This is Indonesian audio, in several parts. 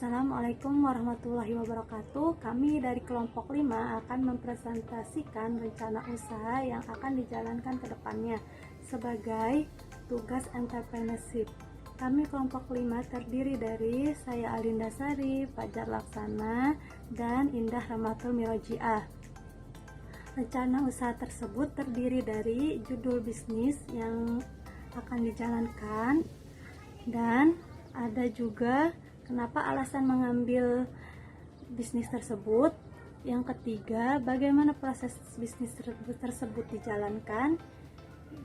Assalamualaikum warahmatullahi wabarakatuh. Kami dari kelompok 5 akan mempresentasikan rencana usaha yang akan dijalankan ke depannya sebagai tugas entrepreneurship. Kami kelompok 5 terdiri dari saya Alinda Sari, Fajar Laksana, dan Indah Ramatul Mirojiah. Rencana usaha tersebut terdiri dari judul bisnis yang akan dijalankan, dan ada juga kenapa alasan mengambil bisnis tersebut. Yang ketiga, bagaimana proses bisnis tersebut dijalankan.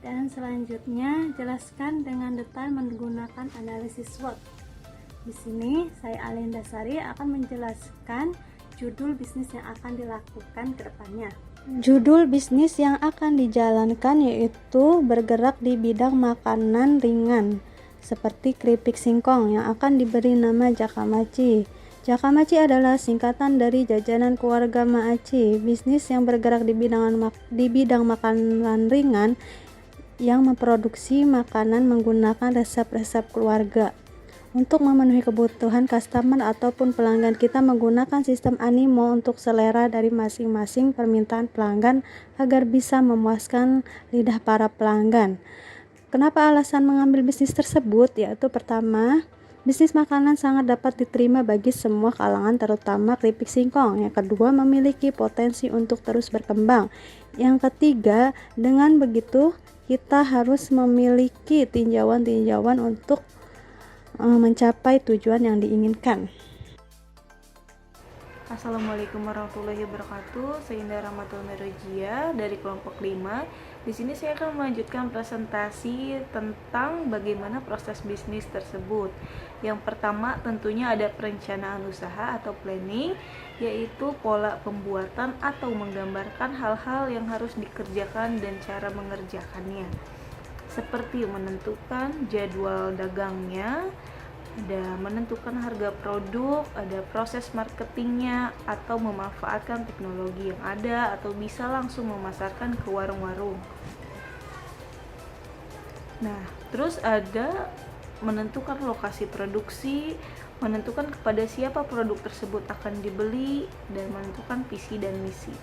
Dan selanjutnya, jelaskan dengan detail menggunakan analisis SWOT. Di sini, saya Alinda Sari akan menjelaskan judul bisnis yang akan dilakukan ke depannya. Judul bisnis yang akan dijalankan yaitu bergerak di bidang makanan ringan, seperti keripik singkong yang akan diberi nama Jakamaci. Jakamaci adalah singkatan dari jajanan keluarga Maaci, bisnis yang bergerak di bidang makanan ringan yang memproduksi makanan menggunakan resep-resep keluarga. Untuk memenuhi kebutuhan customer ataupun pelanggan, kita menggunakan sistem animo untuk selera dari masing-masing permintaan pelanggan agar bisa memuaskan lidah para pelanggan. Kenapa alasan mengambil bisnis tersebut? Yaitu pertama, bisnis makanan sangat dapat diterima bagi semua kalangan, terutama keripik singkong. Yang kedua, memiliki potensi untuk terus berkembang. Yang ketiga, dengan begitu kita harus memiliki tinjauan-tinjauan untuk mencapai tujuan yang diinginkan. Assalamualaikum warahmatullahi wabarakatuh. Saya Indah Ramatul Mirojiah dari kelompok 5. Di sini saya akan melanjutkan presentasi tentang bagaimana proses bisnis tersebut. Yang pertama tentunya ada perencanaan usaha atau planning, yaitu pola pembuatan atau menggambarkan hal-hal yang harus dikerjakan dan cara mengerjakannya. Seperti menentukan jadwal dagangnya, ada menentukan harga produk, ada proses marketingnya, atau memanfaatkan teknologi yang ada, atau bisa langsung memasarkan ke warung-warung. Nah, terus ada menentukan lokasi produksi, menentukan kepada siapa produk tersebut akan dibeli, dan menentukan visi dan misi.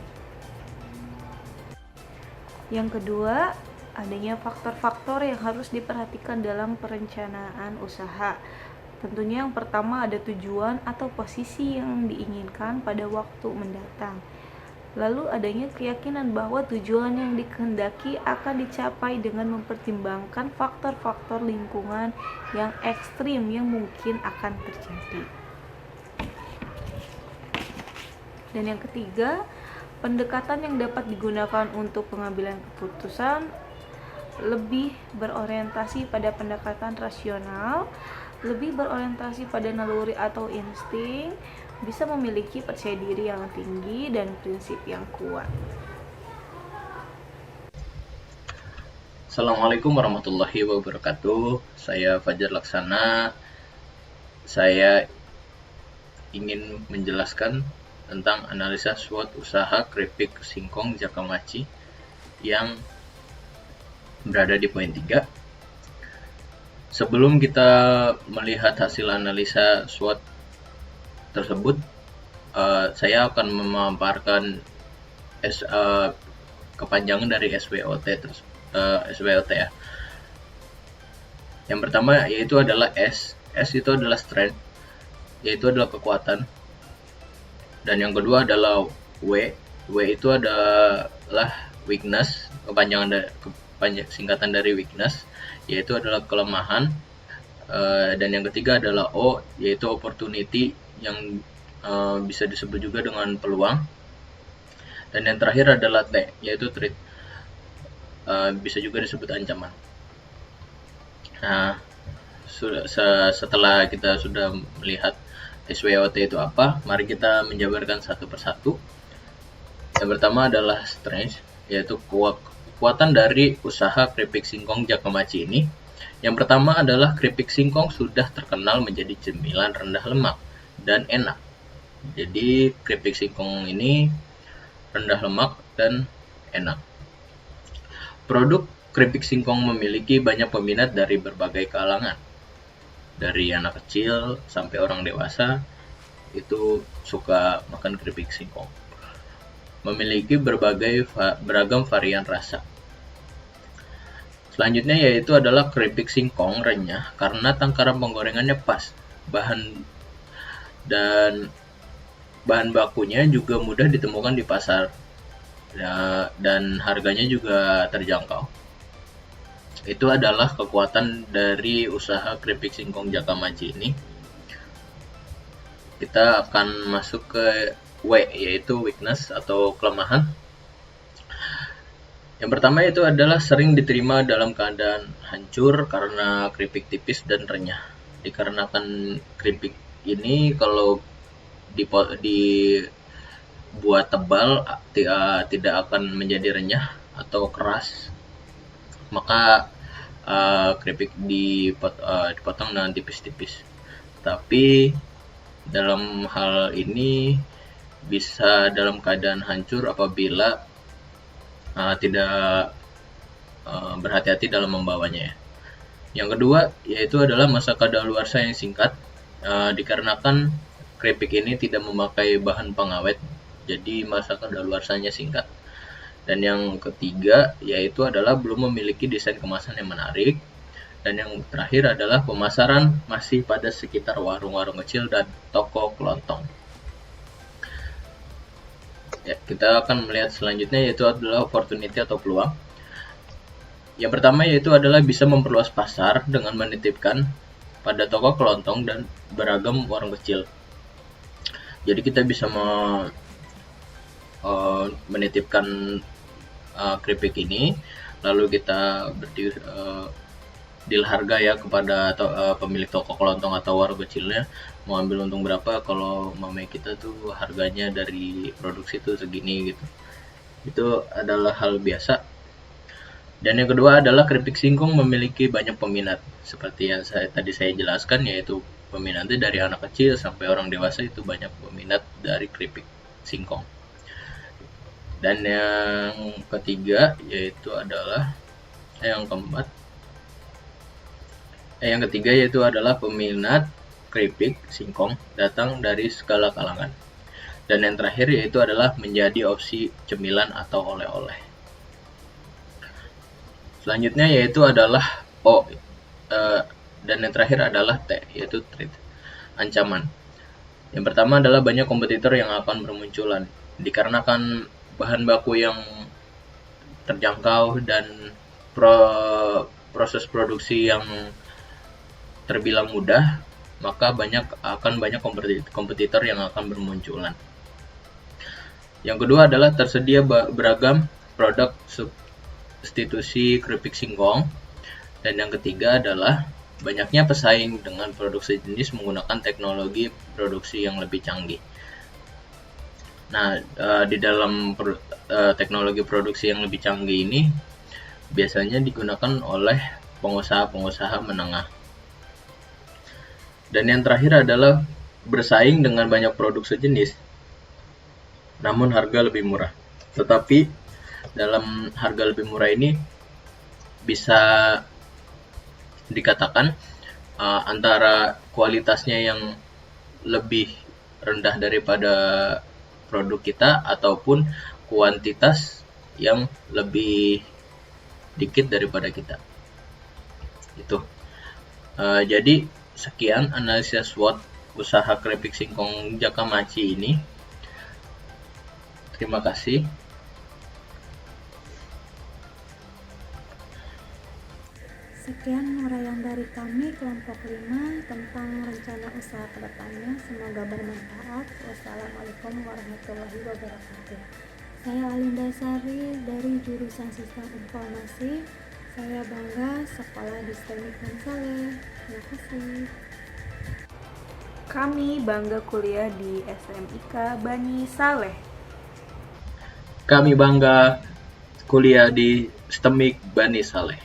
Yang kedua, adanya faktor-faktor yang harus diperhatikan dalam perencanaan usaha. Tentunya yang pertama ada tujuan atau posisi yang diinginkan pada waktu mendatang. Lalu adanya keyakinan bahwa tujuan yang dikehendaki akan dicapai dengan mempertimbangkan faktor-faktor lingkungan yang ekstrim yang mungkin akan terjadi. Dan yang ketiga, pendekatan yang dapat digunakan untuk pengambilan keputusan lebih berorientasi pada pendekatan rasional, lebih berorientasi pada naluri atau insting, bisa memiliki percaya diri yang tinggi dan prinsip yang kuat. Assalamualaikum warahmatullahi wabarakatuh. Saya Fajar Laksana. Saya ingin menjelaskan tentang analisa SWOT usaha keripik singkong Jakamaci yang berada di poin 3. Sebelum kita melihat hasil analisa SWOT tersebut, saya akan memaparkan kepanjangan dari SWOT ya. Yang pertama yaitu adalah S. S itu adalah strength, yaitu adalah kekuatan. Dan yang kedua adalah W. W itu adalah weakness, singkatan dari weakness, yaitu adalah kelemahan. Dan yang ketiga adalah O, yaitu opportunity, yang bisa disebut juga dengan peluang. Dan yang terakhir adalah T, yaitu threat, bisa juga disebut ancaman. Nah, setelah kita sudah melihat SWOT itu apa, mari kita menjabarkan satu persatu. Yang pertama adalah strength, yaitu kekuatan dari usaha keripik singkong Jakamaci ini. Yang pertama adalah keripik singkong sudah terkenal menjadi cemilan rendah lemak dan enak. Jadi keripik singkong ini rendah lemak dan enak. Produk keripik singkong memiliki banyak peminat dari berbagai kalangan, dari anak kecil sampai orang dewasa, itu suka makan keripik singkong. Memiliki beragam varian rasa. Selanjutnya yaitu adalah keripik singkong renyah karena tangkaran penggorengannya pas. Bahan bakunya juga mudah ditemukan di pasar. Dan harganya juga terjangkau. Itu adalah kekuatan dari usaha keripik singkong Jakamachi ini. Kita akan masuk ke W, yaitu weakness atau kelemahan. Yang pertama itu adalah sering diterima dalam keadaan hancur karena keripik tipis dan renyah. Dikarenakan keripik ini kalau dibuat tebal tidak akan menjadi renyah atau keras, maka keripik dipotong dengan tipis-tipis. Tapi dalam hal ini bisa dalam keadaan hancur apabila tidak berhati-hati dalam membawanya. Yang kedua yaitu adalah masa kadaluarsa yang singkat, dikarenakan keripik ini tidak memakai bahan pengawet, jadi masa kadaluarsanya singkat. Dan yang ketiga yaitu adalah belum memiliki desain kemasan yang menarik. Dan yang terakhir adalah pemasaran masih pada sekitar warung-warung kecil dan toko kelontong. Ya, kita akan melihat selanjutnya yaitu adalah opportunity atau peluang. Yang pertama yaitu adalah bisa memperluas pasar dengan menitipkan pada toko kelontong dan beragam warung kecil. Jadi kita bisa menitipkan keripik ini, lalu kita deal harga ya kepada pemilik toko kelontong atau warung kecilnya, mau ambil untung berapa kalau mame kita tuh harganya dari produksi tuh segini gitu. Itu adalah hal biasa. Dan yang kedua adalah keripik singkong memiliki banyak peminat, seperti yang tadi saya jelaskan, yaitu peminatnya dari anak kecil sampai orang dewasa itu banyak peminat dari keripik singkong. Dan yang ketiga yaitu adalah yang ketiga yaitu adalah peminat keripik singkong datang dari segala kalangan. Dan yang terakhir yaitu adalah menjadi opsi cemilan atau oleh-oleh. Selanjutnya yaitu adalah dan yang terakhir adalah T, yaitu threat, ancaman. Yang pertama adalah banyak kompetitor yang akan bermunculan dikarenakan bahan baku yang terjangkau dan proses produksi yang terbilang mudah, maka banyak kompetitor yang akan bermunculan. Yang kedua adalah tersedia beragam produk substitusi keripik singkong. Dan yang ketiga adalah banyaknya pesaing dengan produksi jenis menggunakan teknologi produksi yang lebih canggih. Nah, di dalam teknologi produksi yang lebih canggih ini biasanya digunakan oleh pengusaha-pengusaha menengah. Dan yang terakhir adalah bersaing dengan banyak produk sejenis, namun harga lebih murah. Tetapi dalam harga lebih murah ini bisa dikatakan antara kualitasnya yang lebih rendah daripada produk kita ataupun kuantitas yang lebih dikit daripada kita. Itu. Jadi sekian analisis SWOT usaha keripik singkong Jakamachi ini. Terima kasih. Sekian uraian dari kami kelompok 5 tentang rencana usaha kedepannya. Semoga bermanfaat. Wassalamualaikum warahmatullahi wabarakatuh. Saya Alinda Sari dari jurusan Sistem Informasi. Saya bangga sekolah di Teknik Bani Saleh. Terima kasih. Kami bangga kuliah di SMIK Bani Saleh. Kami bangga kuliah di STEMIK Bani Saleh.